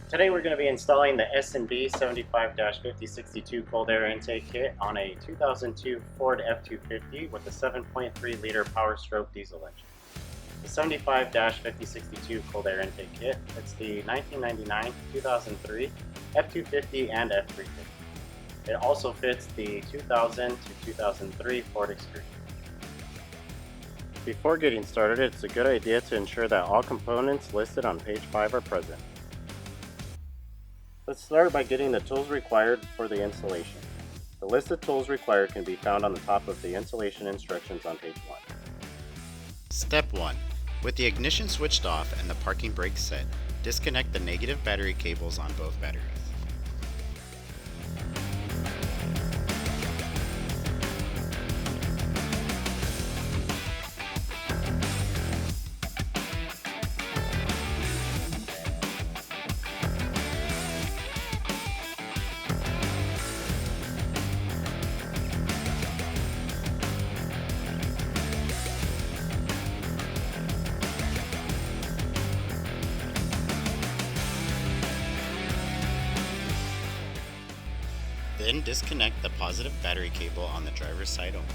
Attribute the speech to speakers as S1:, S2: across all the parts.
S1: Today we're going to be installing the S&B 75-5062 cold air intake kit on a 2002 Ford F-250 with a 7.3 liter Powerstroke diesel engine. The 75-5062 cold air intake kit fits the 1999, 2003 F-250 and F-350. It also fits the 2000 to 2003 Ford Experience. Before getting started, it's a good idea to ensure that all components listed on page 5 are present. Let's start by getting the tools required for the installation. The list of tools required can be found on the top of the installation instructions on page 1.
S2: Step 1. With the ignition switched off and the parking brake set, disconnect the negative battery cables on both batteries. Then disconnect the positive battery cable on the driver's side only.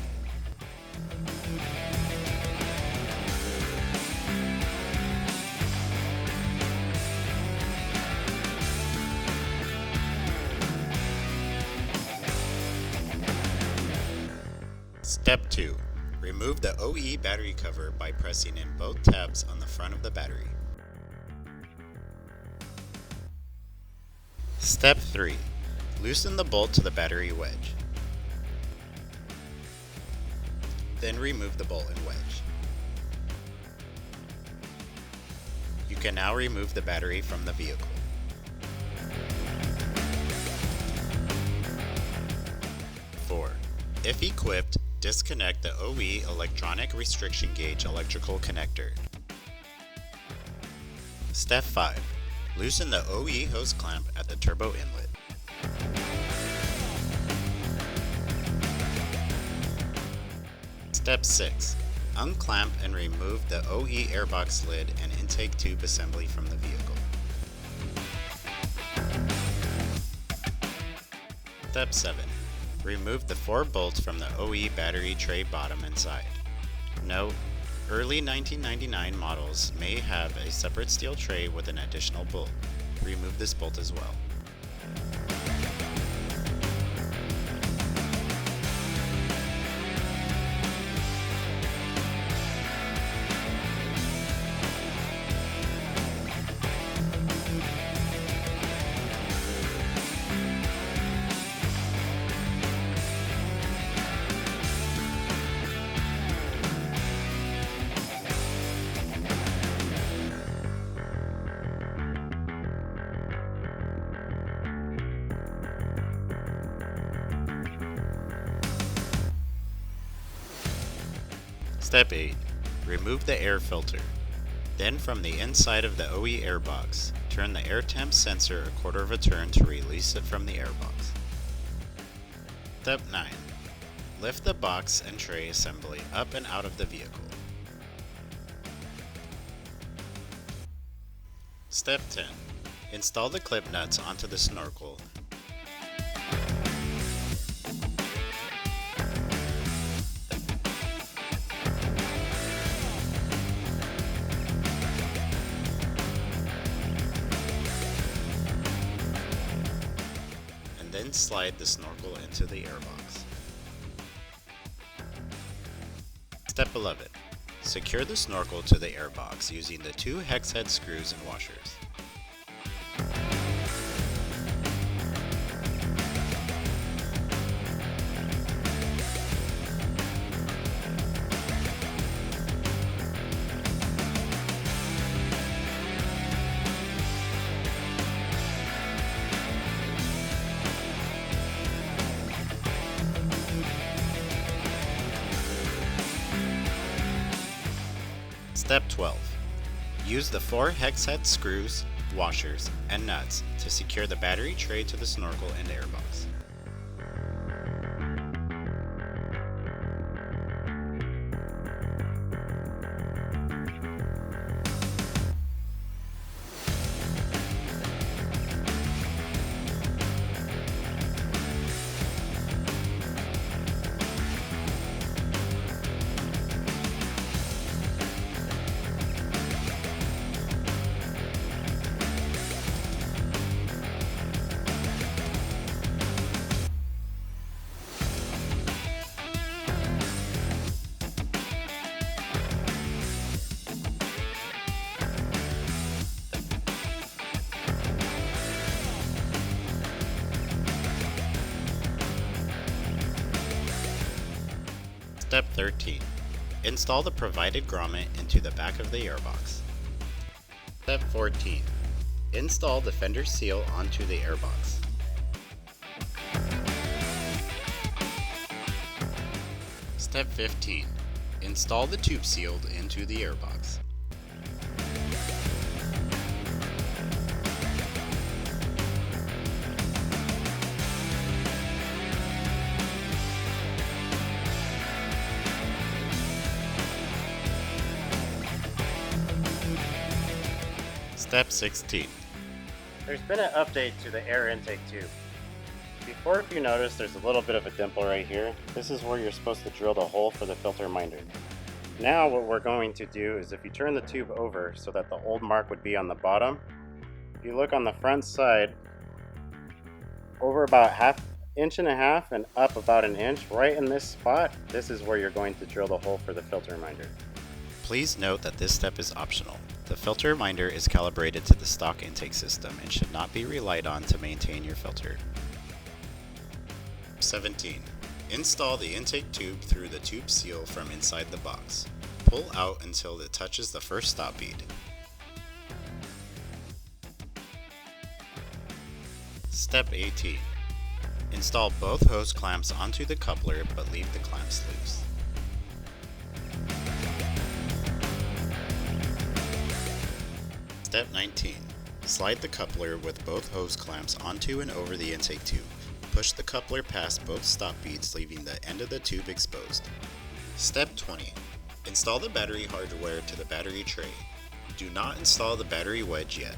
S2: Step 2. Remove the OE battery cover by pressing in both tabs on the front of the battery. Step 3. Loosen the bolt to the battery wedge. Then remove the bolt and wedge. You can now remove the battery from the vehicle. Four. If equipped, disconnect the OE electronic restriction gauge electrical connector. Step 5. Loosen the OE hose clamp at the turbo inlet. Step 6. Unclamp and remove the OE airbox lid and intake tube assembly from the vehicle. Step 7. Remove the 4 bolts from the OE battery tray bottom and side. Note, early 1999 models may have a separate steel tray with an additional bolt. Remove this bolt as well. Step 8. Remove the air filter. Then from the inside of the OE airbox, turn the air temp sensor a quarter of a turn to release it from the airbox. Step 9. Lift the box and tray assembly up and out of the vehicle. Step 10. Install the clip nuts onto the snorkel. Then slide the snorkel into the airbox. Step 11. Secure the snorkel to the airbox using the 2 hex head screws and washers. Step 12. Use the 4 hex head screws, washers, and nuts to secure the battery tray to the snorkel and airbox. Step 13. Install the provided grommet into the back of the airbox. Step 14. Install the fender seal onto the airbox. Step 15. Install the tube seal into the airbox. Step 16.
S1: There's been an update to the air intake tube. Before, if you notice, there's a little bit of a dimple right here. This is where you're supposed to drill the hole for the filter minder. Now what we're going to do is, if you turn the tube over so that the old mark would be on the bottom, if you look on the front side, over about inch and a half and up about an inch, right in this spot, this is where you're going to drill the hole for the filter minder.
S2: Please note that this step is optional. The filter minder is calibrated to the stock intake system and should not be relied on to maintain your filter. 17. Install the intake tube through the tube seal from inside the box. Pull out until it touches the first stop bead. Step 18. Install both hose clamps onto the coupler but leave the clamps loose. Step 19. Slide the coupler with both hose clamps onto and over the intake tube. Push the coupler past both stop beads, leaving the end of the tube exposed. Step 20. Install the battery hardware to the battery tray. Do not install the battery wedge yet.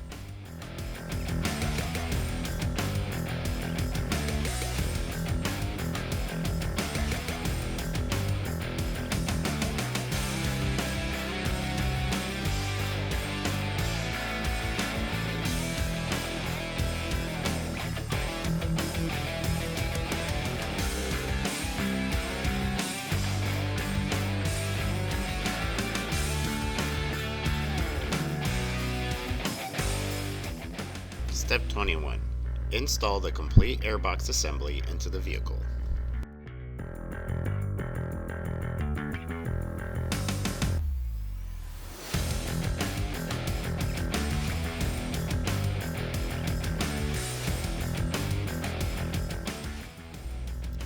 S2: Step 21. Install the complete airbox assembly into the vehicle.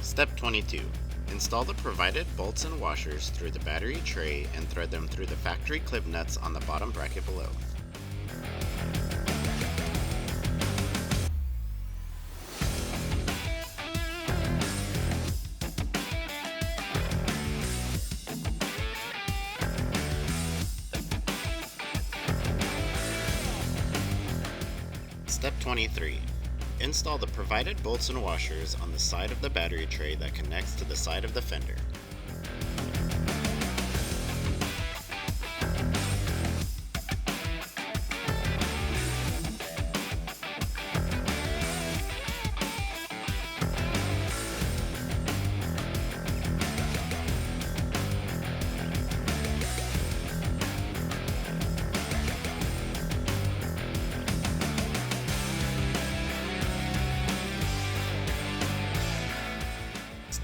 S2: Step 22. Install the provided bolts and washers through the battery tray and thread them through the factory clip nuts on the bottom bracket below. Step 23. Install the provided bolts and washers on the side of the battery tray that connects to the side of the fender.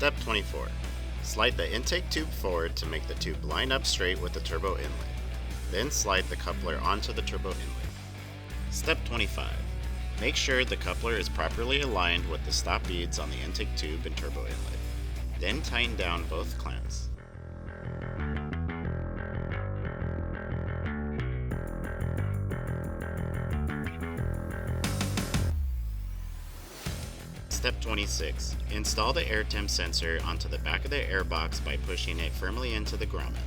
S2: Step 24. Slide the intake tube forward to make the tube line up straight with the turbo inlet. Then slide the coupler onto the turbo inlet. Step 25. Make sure the coupler is properly aligned with the stop beads on the intake tube and turbo inlet. Then tighten down both clamps. Step 26. Install the air temp sensor onto the back of the airbox by pushing it firmly into the grommet.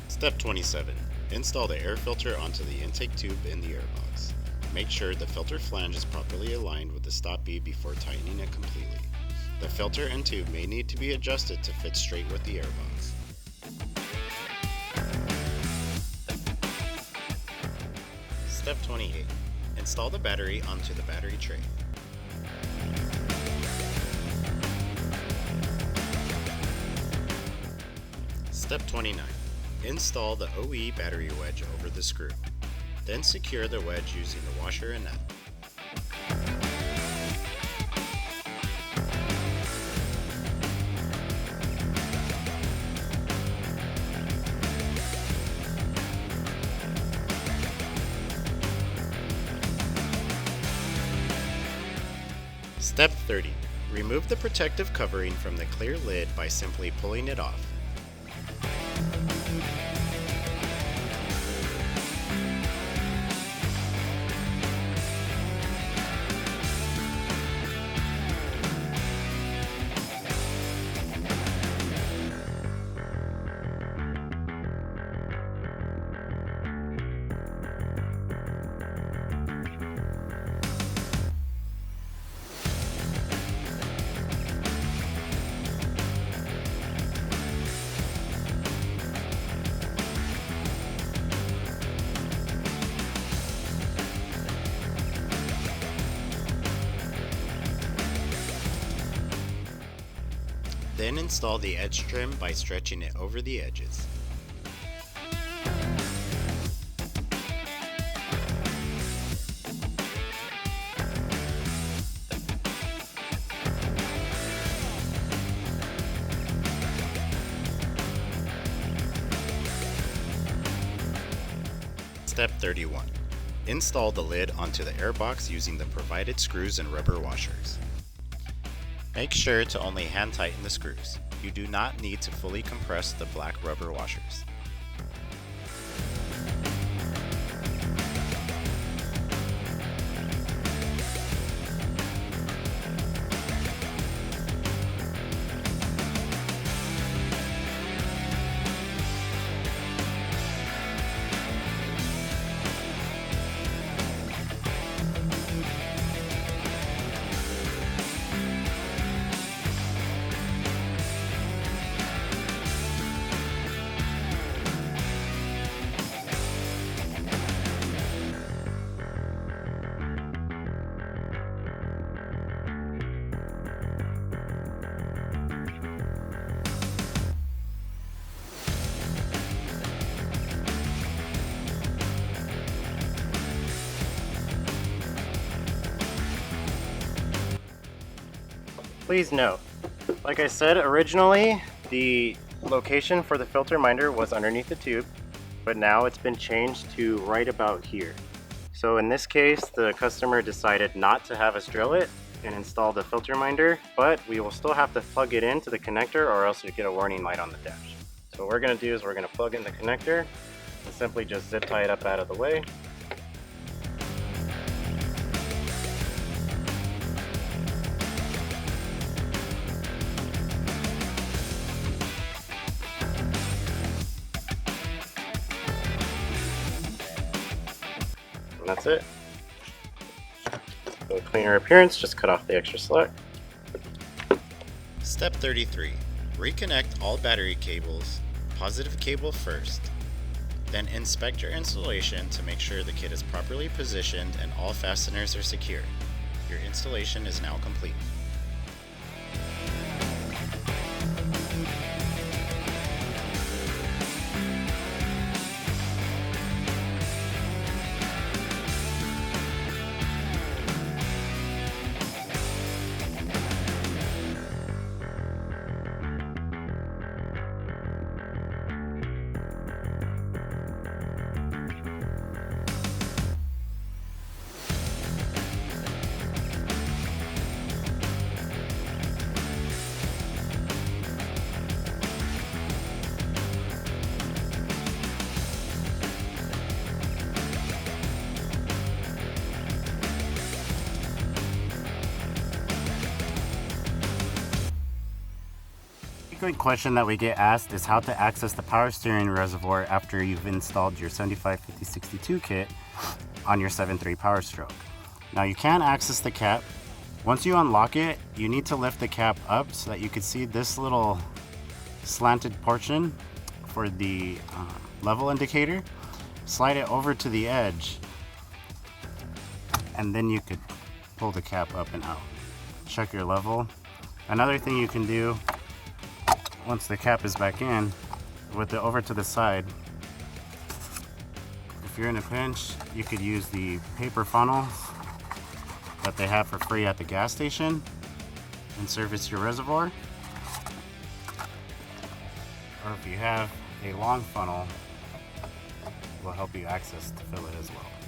S2: Step 27. Install the air filter onto the intake tube in the airbox. Make sure the filter flange is properly aligned with the stop bead before tightening it completely. The filter and tube may need to be adjusted to fit straight with the airbox. Step 28. Install the battery onto the battery tray. Step 29. Install the OE battery wedge over the screw. Then secure the wedge using the washer and nut. Step 30. Remove the protective covering from the clear lid by simply pulling it off. Then install the edge trim by stretching it over the edges. Step 31. Install the lid onto the airbox using the provided screws and rubber washers. Make sure to only hand tighten the screws. You do not need to fully compress the black rubber washers.
S1: Please note, like I said originally, the location for the filter minder was underneath the tube, but now it's been changed to right about here. So in this case, the customer decided not to have us drill it and install the filter minder, but we will still have to plug it into the connector or else you get a warning light on the dash. So what we're going to do is we're going to plug in the connector and simply just zip tie it up out of the way. And that's it. For cleaner appearance, just cut off the extra slack.
S2: Step 33. Reconnect all battery cables, positive cable first. Then inspect your installation to make sure the kit is properly positioned and all fasteners are secure. Your installation is now complete.
S1: A frequent question that we get asked is how to access the power steering reservoir after you've installed your 75/50/62 kit on your 7.3 Powerstroke. Now you can access the cap. Once you unlock it, you need to lift the cap up so that you can see this little slanted portion for the level indicator. Slide it over to the edge and then you could pull the cap up and out. Check your level. Another thing you can do once the cap is back in, with it over to the side, if you're in a pinch, you could use the paper funnels that they have for free at the gas station and service your reservoir. Or if you have a long funnel, it will help you access to fill it as well.